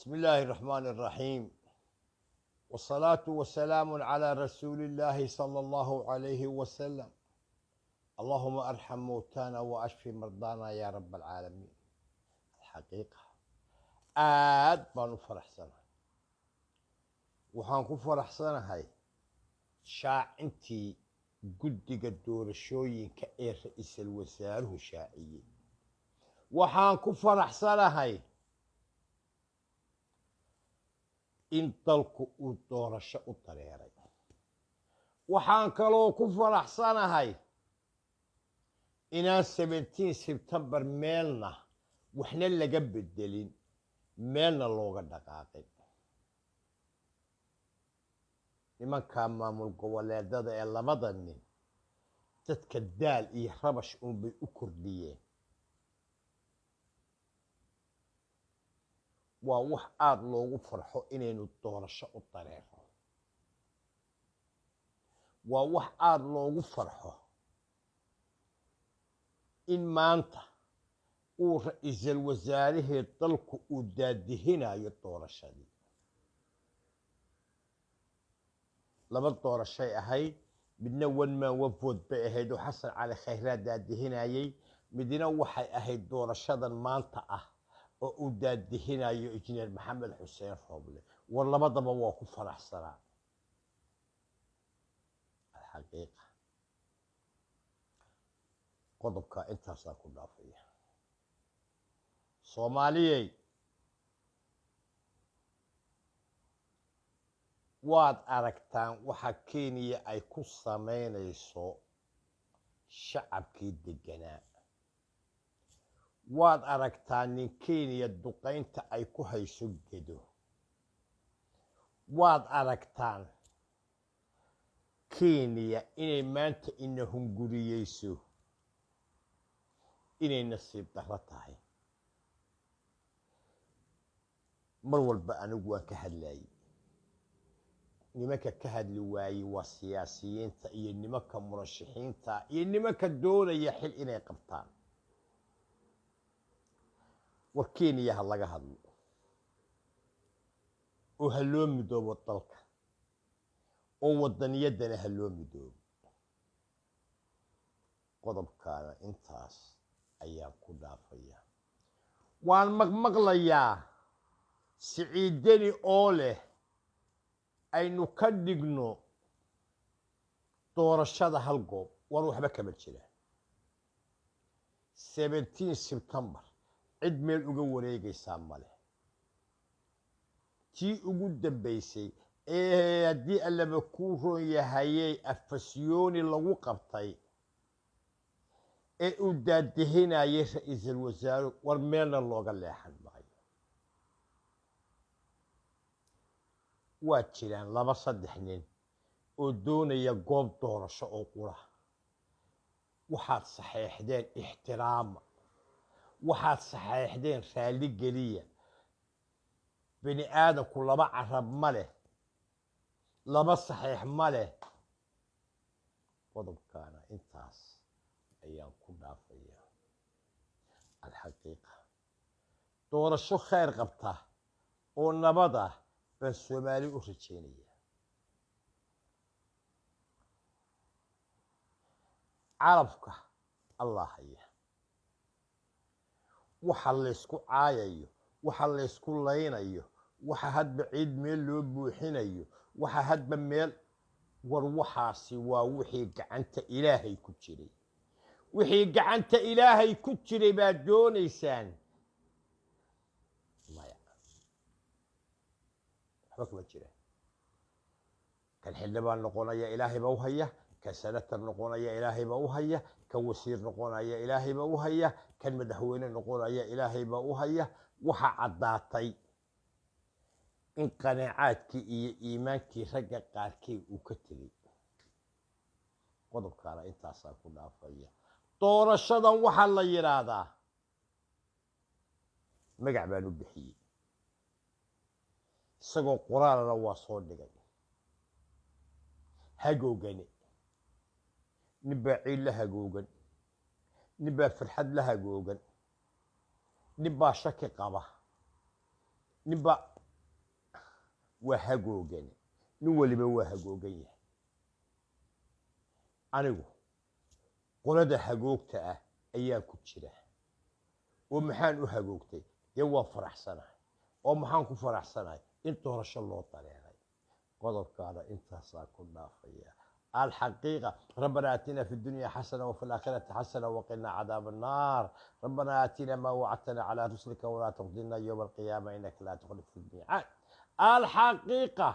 بسم الله الرحمن الرحيم والصلاة والسلام على رسول الله صلى الله عليه وسلم. اللهم ارحم موتانا واشفي مرضانا يا رب العالمين. الحقيقة aad baan u faraxsanahay, waxaan ku faraxsanahay shaacintii guddiga doorashooyinka ee ra'iisul wasaaruhu shaaciyey. waxaan ku faraxsanahay in dalku uu doorasho u dareeray. waxaan kaloo ku faraxsanahay inaan 17 September meelna waxna laga bedelin, meelna looga dhaqaaqin. nimanka maamul goboleedada ee labada nin dadka daal iyo rabash unbay u kordhiyeen. waa wax aad loogu farxo inaynu doorasho u dareero. waa wax aad loogu farxo in maanta uu ra'iisul wasaarihii dalku uu daadihinayo doorashadii. laba doorashay ahayd, midna one man one vote bay ahayd oo xasan cali khayraad daadihinayay, midna waxay ahayd doorashadan maanta ah oo uu daadihinayo injineer maxamed xuseen rooble. war labadaba waa ku faraxsanaa. alxaqiiqa qodobka intaasaa ku dhaafaya. soomaaliyey waad aragtaan waxa kenya ay ku samaynayso shacabkii deganaa. waad aragtaan nin kenya duqaynta ay ku hayso gedo. waad aragtaan kenya inay maanta ina hunguriyeyso inay nasiib darro tahay. mar walba anigu waan ka hadlayay. nimanka ka hadli waayey waa siyaasiyiinta iyo nimanka murashaxiinta iyo nimanka doonaya xil inay qabtaan. war kenya ha laga hadlo oo ha loo midoobo dalka oo wadaniyadana ha loo midoobo. qodobkaana intaas ayaan ku dhaafaya. waan maqmaqlayaa siciidani oo leh aynu ka dhigno doorashada hal goob. war waxba kama jiraan. 17 September cid meel uga wareegaysaa male. tii ugu dambaysay ee haddii allaba kuu roon yahayey afasyooni lagu qabtay ee uu daadihinayay ra'iisul wasaaruhu, war meelna looga leexan maayo. waa jiraan 2-3 nin oo doonaya goob doorasho oo qura. waxaad saxeexdeen ixtiraama, waxaad saxeexdeen raalli geliya. bini aadamku 2 carab ma leh, 2 saxeex ma leh. qodobkaana intaas ayaan ku dhaafaya. alxaqiiqa doorasho khayr qabta oo nabad ah baan soomaali u rajeynaya. carabka allah haya. waxa laysku caayayo, waxa laysku laynayo, waxa hadba ciid meel loo buuxinayo, waxa hadba meel. war waxaasi waa wixii gacanta ilaahay ku jiray. wixii gacanta ilaahay ku jiray baad doonaysaan. maya waxba kuma jiraan. kan xildhibaan noqonaya ilaahay baa u haya, kan senator noqonaya ilaahay baa u haya, kan wasiir noqonaya ilaahay baa u haya, kan madaxweyne noqonaya ilaahay baa u haya. waxa caddaatay in qanaacaadkii iyo iimaankii ragga qaarkii uu ka tegey. qodobkaana intaasaa ku dhaafaya. doorashadan waxaa la yidhaahdaa magac baan u bixiyey, isagoo qoraalana waa soo dhigay. hagoogane. nin baa ciid la hagoogan, nin baa farxad la hagoogan, nin baa shaki qaba, nin baa وهجوجني نولي بوهجوجيه anigu qolada hagoogta ah ayaa ku jira oo maxaan u hagoogtay waa faraxsanahay oo maxaan ku faraxsanahay in doorasho loo dareeray qodobkaana intaasaa ku dhaafaya الحقيقة ربنا آتنا في الدنيا حسنة وفي الآخرة حسنة وقنا عذاب النار ربنا آتنا ما وعدتنا على رسلك ولا تخزنا يوم القيامة إنك لا تخلف الميعاد الحقيقة